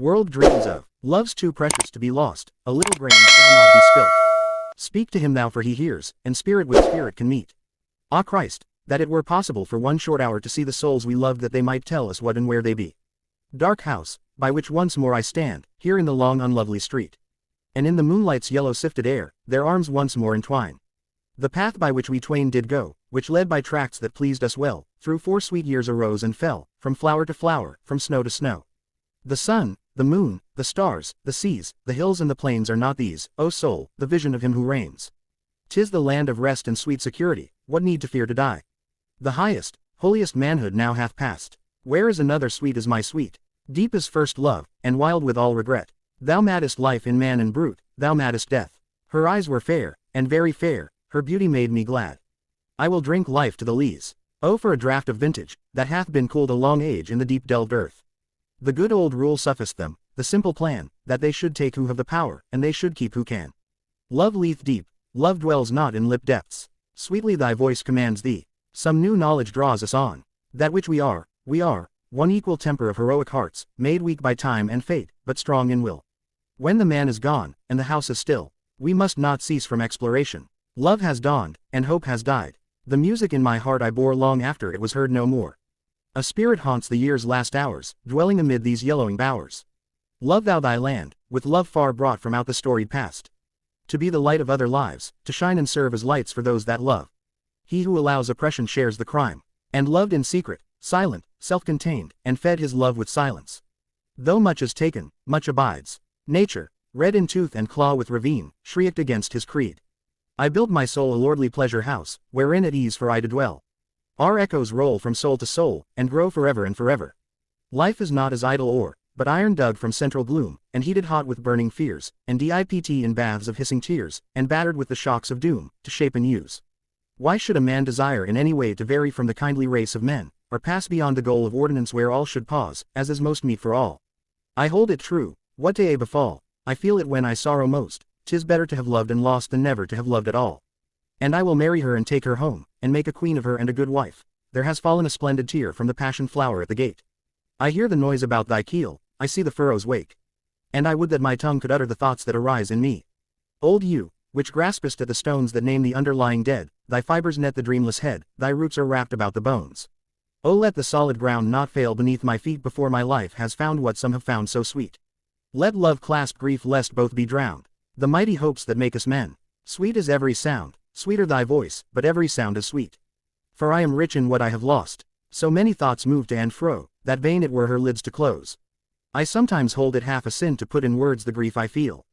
World dreams of. Love's too precious to be lost, a little grain shall not be spilt. Speak to him thou for he hears, and spirit with spirit can meet. Ah Christ, that it were possible for one short hour to see the souls we loved that they might tell us what and where they be. Dark house, by which once more I stand, here in the long unlovely street. And in the moonlight's yellow sifted air, their arms once more entwine. The path by which we twain did go, which led by tracks that pleased us well, through 4 sweet years arose and fell, from flower to flower, from snow to snow. The sun, the moon, the stars, the seas, the hills and the plains are not these, O soul, the vision of him who reigns. 'Tis the land of rest and sweet security, what need to fear to die? The highest, holiest manhood now hath passed. Where is another sweet as my sweet? Deep as first love, and wild with all regret. Thou madest life in man and brute, thou madest death. Her eyes were fair, and very fair, her beauty made me glad. I will drink life to the lees. Oh for a draught of vintage, that hath been cooled a long age in the deep delved earth. The good old rule sufficed them, the simple plan, that they should take who have the power, and they should keep who can. Love leath deep, love dwells not in lip depths. Sweetly thy voice commands thee. Some new knowledge draws us on. That which we are, one equal temper of heroic hearts, made weak by time and fate, but strong in will. When the man is gone, and the house is still, we must not cease from exploration. Love has dawned, and hope has died. The music in my heart I bore long after it was heard no more. A spirit haunts the year's last hours, dwelling amid these yellowing bowers. Love thou thy land, with love far brought from out the storied past. To be the light of other lives, to shine and serve as lights for those that love. He who allows oppression shares the crime, and loved in secret, silent, self-contained, and fed his love with silence. Though much is taken, much abides. Nature, red in tooth and claw with ravine, shrieked against his creed. I built my soul a lordly pleasure house, wherein at ease for I to dwell. Our echoes roll from soul to soul, and grow forever and forever. Life is not as idle ore, but iron dug from central gloom, and heated hot with burning fears, and dipped in baths of hissing tears, and battered with the shocks of doom, to shape and use. Why should a man desire in any way to vary from the kindly race of men, or pass beyond the goal of ordinance where all should pause, as is most meet for all? I hold it true, what day befall, I feel it when I sorrow most, 'tis better to have loved and lost than never to have loved at all. And I will marry her and take her home, and make a queen of her and a good wife. There has fallen a splendid tear from the passion flower at the gate. I hear the noise about thy keel, I see the furrows wake. And I would that my tongue could utter the thoughts that arise in me. Old you, which graspest at the stones that name the underlying dead, thy fibers net the dreamless head, thy roots are wrapped about the bones. Oh let the solid ground not fail beneath my feet before my life has found what some have found so sweet. Let love clasp grief lest both be drowned. The mighty hopes that make us men. Sweet is every sound, sweeter thy voice, but every sound is sweet. For I am rich in what I have lost. So many thoughts move to and fro, that vain it were her lids to close. I sometimes hold it half a sin to put in words the grief I feel.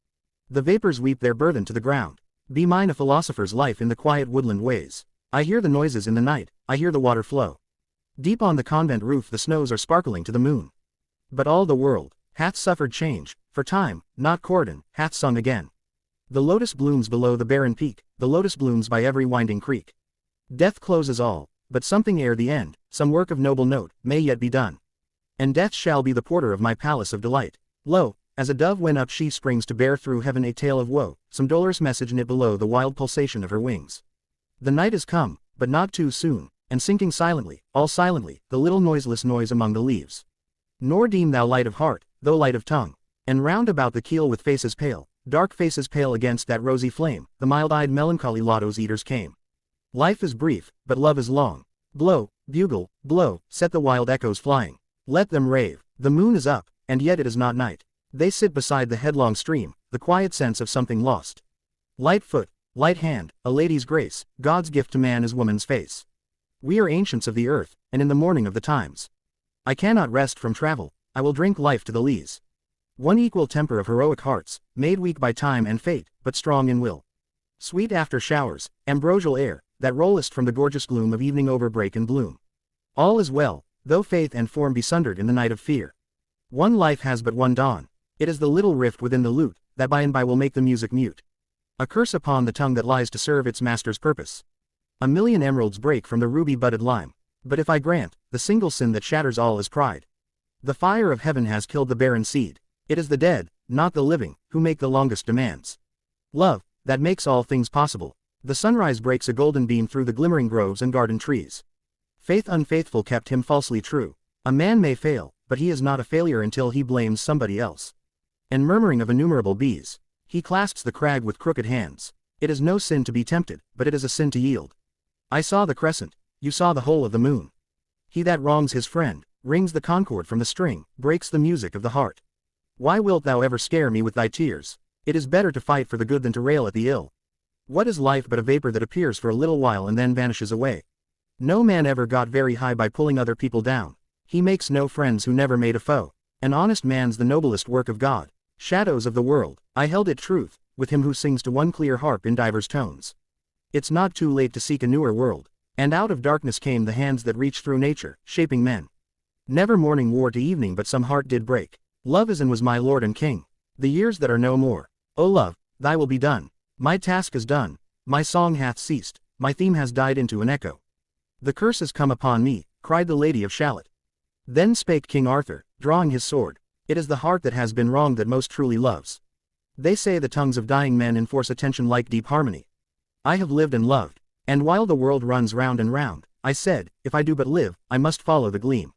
The vapors weep their burthen to the ground. Be mine a philosopher's life in the quiet woodland ways. I hear the noises in the night, I hear the water flow. Deep on the convent roof the snows are sparkling to the moon. But all the world hath suffered change, for time, not Corydon, hath sung again. The lotus blooms below the barren peak, the lotus blooms by every winding creek. Death closes all, but something ere the end, some work of noble note, may yet be done. And death shall be the porter of my palace of delight. Lo, as a dove when up she springs to bear through heaven a tale of woe, some dolorous message knit below the wild pulsation of her wings. The night is come, but not too soon, and sinking silently, all silently, the little noiseless noise among the leaves. Nor deem thou light of heart, though light of tongue. And round about the keel with faces pale, dark faces pale against that rosy flame, the mild-eyed melancholy lotos eaters came. Life is brief, but love is long. Blow, bugle, blow, set the wild echoes flying. Let them rave. The moon is up, and yet it is not night. They sit beside the headlong stream, the quiet sense of something lost. Light foot, light hand, a lady's grace, God's gift to man is woman's face. We are ancients of the earth, and in the morning of the times. I cannot rest from travel, I will drink life to the lees. One equal temper of heroic hearts, made weak by time and fate, but strong in will. Sweet after showers, ambrosial air, that rollest from the gorgeous gloom of evening over break and bloom. All is well, though faith and form be sundered in the night of fear. One life has but one dawn. It is the little rift within the lute, that by and by will make the music mute. A curse upon the tongue that lies to serve its master's purpose. A million emeralds break from the ruby-budded lime. But if I grant, the single sin that shatters all is pride. The fire of heaven has killed the barren seed. It is the dead, not the living, who make the longest demands. Love, that makes all things possible. The sunrise breaks a golden beam through the glimmering groves and garden trees. Faith unfaithful kept him falsely true. A man may fail, but he is not a failure until he blames somebody else. And murmuring of innumerable bees, he clasps the crag with crooked hands. It is no sin to be tempted, but it is a sin to yield. I saw the crescent, you saw the whole of the moon. He that wrongs his friend, wrings the concord from the string, breaks the music of the heart. Why wilt thou ever scare me with thy tears? It is better to fight for the good than to rail at the ill. What is life but a vapor that appears for a little while and then vanishes away? No man ever got very high by pulling other people down. He makes no friends who never made a foe. An honest man's the noblest work of God. Shadows of the world, I held it truth, with him who sings to one clear harp in divers tones. It's not too late to seek a newer world. And out of darkness came the hands that reach through nature, shaping men. Never morning wore to evening but some heart did break. Love is and was my Lord and King. The years that are no more. O love, thy will be done. My task is done. My song hath ceased. My theme has died into an echo. The curse has come upon me, cried the Lady of Shalott. Then spake King Arthur, drawing his sword. It is the heart that has been wronged that most truly loves. They say the tongues of dying men enforce attention like deep harmony. I have lived and loved. And while the world runs round and round, I said, if I do but live, I must follow the gleam.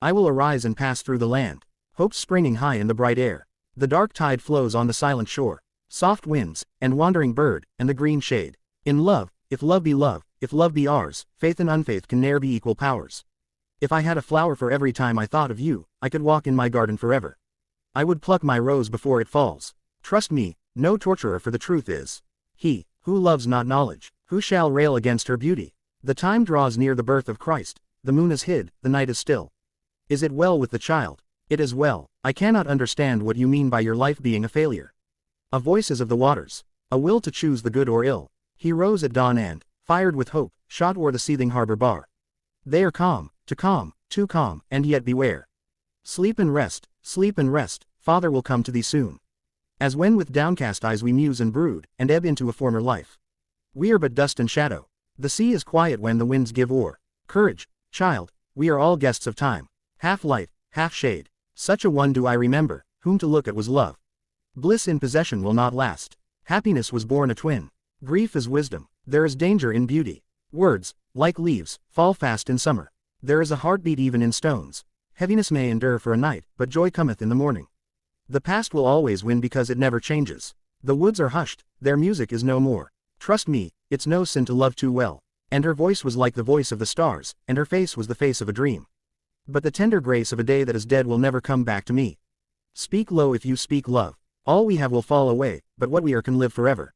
I will arise and pass through the land, hope springing high in the bright air. The dark tide flows on the silent shore, soft winds, and wandering bird, and the green shade. In love, if love be love, if love be ours, faith and unfaith can ne'er be equal powers. If I had a flower for every time I thought of you, I could walk in my garden forever. I would pluck my rose before it falls. Trust me, no torturer, for the truth is he who loves not knowledge. Who shall rail against her beauty? The time draws near the birth of Christ. The moon is hid, the night is still. Is it well with the child? It is well. I cannot understand what you mean by your life being a failure. A voice is of the waters, a will to choose the good or ill. He rose at dawn and, fired with hope, shot o'er the seething harbor bar. They are calm, too calm, and yet beware. Sleep and rest, Father will come to thee soon. As when with downcast eyes we muse and brood, and ebb into a former life. We are but dust and shadow. The sea is quiet when the winds give o'er. Courage, child, we are all guests of time. Half light, half shade. Such a one do I remember, whom to look at was love. Bliss in possession will not last. Happiness was born a twin. Grief is wisdom. There is danger in beauty. Words, like leaves, fall fast in summer. There is a heartbeat even in stones. Heaviness may endure for a night, but joy cometh in the morning. The past will always win because it never changes. The woods are hushed, their music is no more. Trust me, it's no sin to love too well. And her voice was like the voice of the stars, and her face was the face of a dream. But the tender grace of a day that is dead will never come back to me. Speak low if you speak love. All we have will fall away, but what we are can live forever.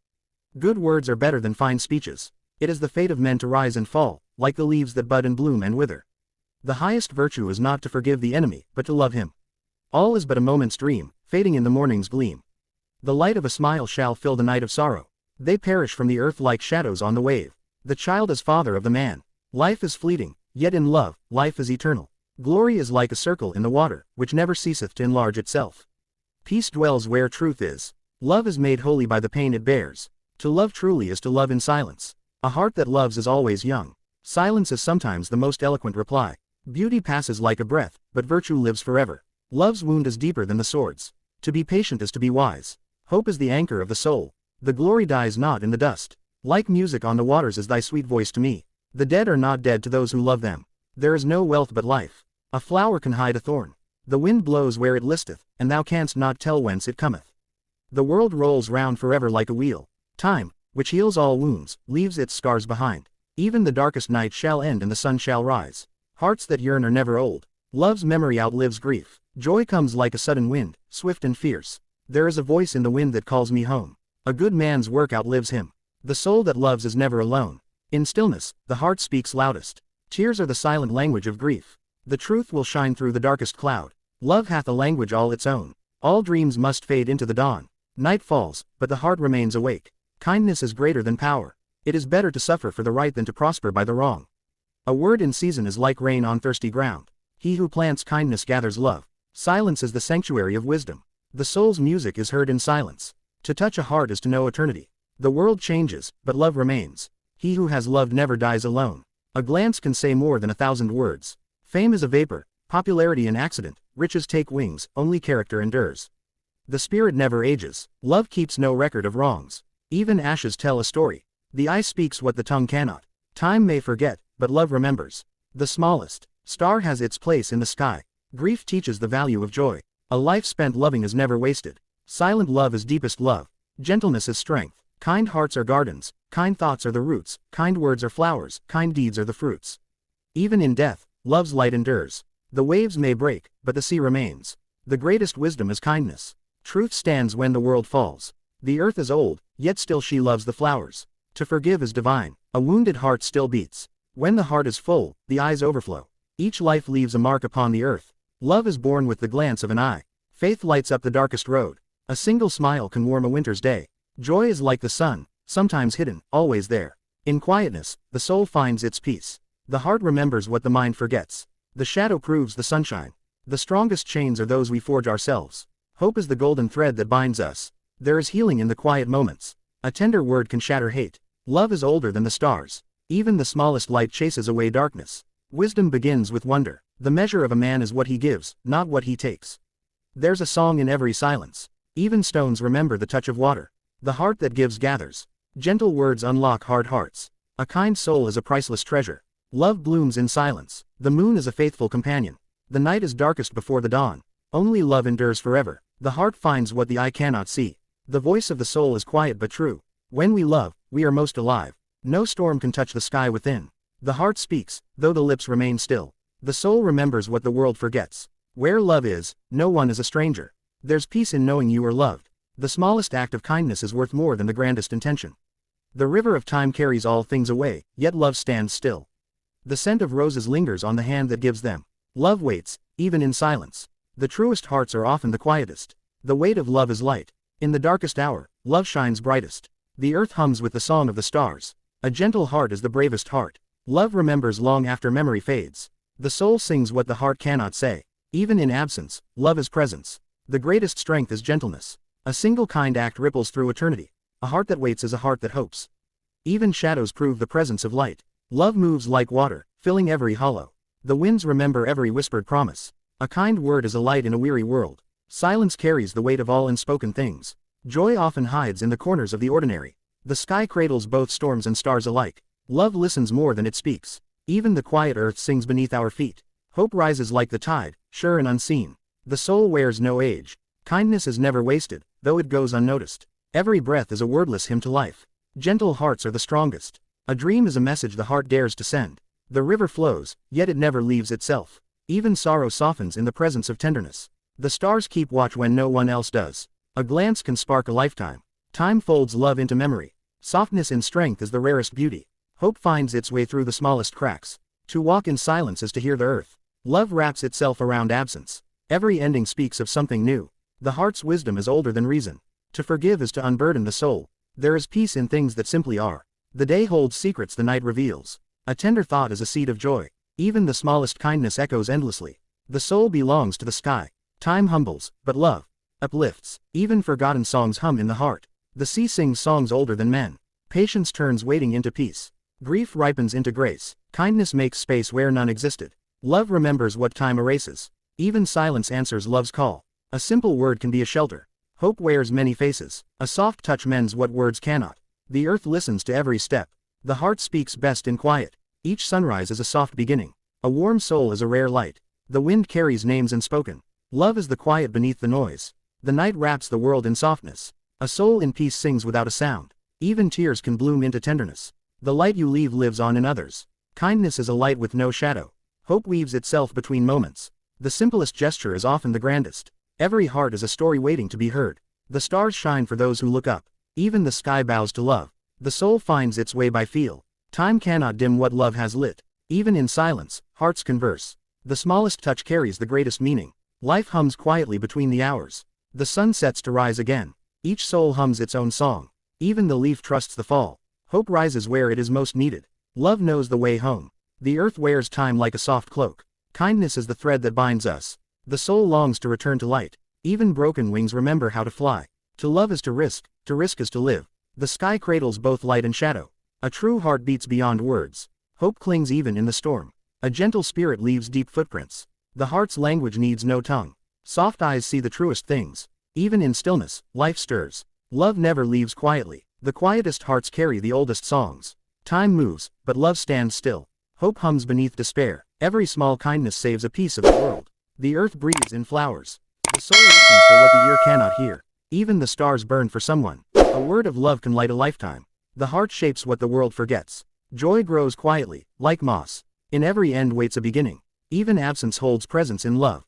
Good words are better than fine speeches. It is the fate of men to rise and fall, like the leaves that bud and bloom and wither. The highest virtue is not to forgive the enemy, but to love him. All is but a moment's dream, fading in the morning's gleam. The light of a smile shall fill the night of sorrow. They perish from the earth like shadows on the wave. The child is father of the man. Life is fleeting, yet in love, life is eternal. Glory is like a circle in the water, which never ceaseth to enlarge itself. Peace dwells where truth is. Love is made holy by the pain it bears. To love truly is to love in silence. A heart that loves is always young. Silence is sometimes the most eloquent reply. Beauty passes like a breath, but virtue lives forever. Love's wound is deeper than the sword's. To be patient is to be wise. Hope is the anchor of the soul. The glory dies not in the dust. Like music on the waters is thy sweet voice to me. The dead are not dead to those who love them. There is no wealth but life. A flower can hide a thorn. The wind blows where it listeth, and thou canst not tell whence it cometh. The world rolls round forever like a wheel. Time, which heals all wounds, leaves its scars behind. Even the darkest night shall end and the sun shall rise. Hearts that yearn are never old. Love's memory outlives grief. Joy comes like a sudden wind, swift and fierce. There is a voice in the wind that calls me home. A good man's work outlives him. The soul that loves is never alone. In stillness, the heart speaks loudest. Tears are the silent language of grief. The truth will shine through the darkest cloud. Love hath a language all its own. All dreams must fade into the dawn. Night falls, but the heart remains awake. Kindness is greater than power. It is better to suffer for the right than to prosper by the wrong. A word in season is like rain on thirsty ground. He who plants kindness gathers love. Silence is the sanctuary of wisdom. The soul's music is heard in silence. To touch a heart is to know eternity. The world changes, but love remains. He who has loved never dies alone. A glance can say more than 1,000 words. Fame is a vapor, popularity an accident, riches take wings, only character endures. The spirit never ages. Love keeps no record of wrongs. Even ashes tell a story. The eye speaks what the tongue cannot. Time may forget, but love remembers. The smallest star has its place in the sky. Grief teaches the value of joy. A life spent loving is never wasted. Silent love is deepest love. Gentleness is strength. Kind hearts are gardens, kind thoughts are the roots, kind words are flowers, kind deeds are the fruits. Even in death, love's light endures. The waves may break, but the sea remains. The greatest wisdom is kindness. Truth stands when the world falls. The earth is old, yet still she loves the flowers. To forgive is divine. A wounded heart still beats. When the heart is full, the eyes overflow. Each life leaves a mark upon the earth. Love is born with the glance of an eye. Faith lights up the darkest road. A single smile can warm a winter's day. Joy is like the sun, sometimes hidden, always there. In quietness, the soul finds its peace. The heart remembers what the mind forgets. The shadow proves the sunshine. The strongest chains are those we forge ourselves. Hope is the golden thread that binds us. There is healing in the quiet moments. A tender word can shatter hate. Love is older than the stars. Even the smallest light chases away darkness. Wisdom begins with wonder. The measure of a man is what he gives, not what he takes. There's a song in every silence. Even stones remember the touch of water. The heart that gives gathers. Gentle words unlock hard hearts. A kind soul is a priceless treasure. Love blooms in silence. The moon is a faithful companion. The night is darkest before the dawn. Only love endures forever. The heart finds what the eye cannot see. The voice of the soul is quiet but true. When we love, we are most alive. No storm can touch the sky within. The heart speaks, though the lips remain still. The soul remembers what the world forgets. Where love is, no one is a stranger. There's peace in knowing you are loved. The smallest act of kindness is worth more than the grandest intention. The river of time carries all things away, yet love stands still. The scent of roses lingers on the hand that gives them. Love waits, even in silence. The truest hearts are often the quietest. The weight of love is light. In the darkest hour, love shines brightest. The earth hums with the song of the stars. A gentle heart is the bravest heart. Love remembers long after memory fades. The soul sings what the heart cannot say. Even in absence, love is presence. The greatest strength is gentleness. A single kind act ripples through eternity. A heart that waits is a heart that hopes. Even shadows prove the presence of light. Love moves like water, filling every hollow. The winds remember every whispered promise. A kind word is a light in a weary world. Silence carries the weight of all unspoken things. Joy often hides in the corners of the ordinary. The sky cradles both storms and stars alike. Love listens more than it speaks. Even the quiet earth sings beneath our feet. Hope rises like the tide, sure and unseen. The soul wears no age. Kindness is never wasted, though it goes unnoticed. Every breath is a wordless hymn to life. Gentle hearts are the strongest. A dream is a message the heart dares to send. The river flows, yet it never leaves itself. Even sorrow softens in the presence of tenderness. The stars keep watch when no one else does. A glance can spark a lifetime. Time folds love into memory. Softness in strength is the rarest beauty. Hope finds its way through the smallest cracks. To walk in silence is to hear the earth. Love wraps itself around absence. Every ending speaks of something new. The heart's wisdom is older than reason. To forgive is to unburden the soul. There is peace in things that simply are. The day holds secrets the night reveals. A tender thought is a seed of joy. Even the smallest kindness echoes endlessly. The soul belongs to the sky. Time humbles, but love uplifts. Even forgotten songs hum in the heart. The sea sings songs older than men. Patience turns waiting into peace. Grief ripens into grace. Kindness makes space where none existed. Love remembers what time erases. Even silence answers love's call. A simple word can be a shelter. Hope wears many faces. A soft touch mends what words cannot. The earth listens to every step. The heart speaks best in quiet. Each sunrise is a soft beginning. A warm soul is a rare light. The wind carries names unspoken. Love is the quiet beneath the noise. The night wraps the world in softness. A soul in peace sings without a sound. Even tears can bloom into tenderness. The light you leave lives on in others. Kindness is a light with no shadow. Hope weaves itself between moments. The simplest gesture is often the grandest. Every heart is a story waiting to be heard. The stars shine for those who look up. Even the sky bows to love. The soul finds its way by feel. Time cannot dim what love has lit. Even in silence, hearts converse. The smallest touch carries the greatest meaning. Life hums quietly between the hours. The sun sets to rise again. Each soul hums its own song. Even the leaf trusts the fall. Hope rises where it is most needed. Love knows the way home. The earth wears time like a soft cloak. Kindness is the thread that binds us. The soul longs to return to light. Even broken wings remember how to fly. To love is to risk is to live. The sky cradles both light and shadow. A true heart beats beyond words. Hope clings even in the storm. A gentle spirit leaves deep footprints. The heart's language needs no tongue. Soft eyes see the truest things. Even in stillness, life stirs. Love never leaves quietly. The quietest hearts carry the oldest songs. Time moves, but love stands still. Hope hums beneath despair. Every small kindness saves a piece of the world. The earth breathes in flowers. The soul listens for what the ear cannot hear. Even the stars burn for someone. A word of love can light a lifetime. The heart shapes what the world forgets. Joy grows quietly, like moss. In every end waits a beginning. Even absence holds presence in love.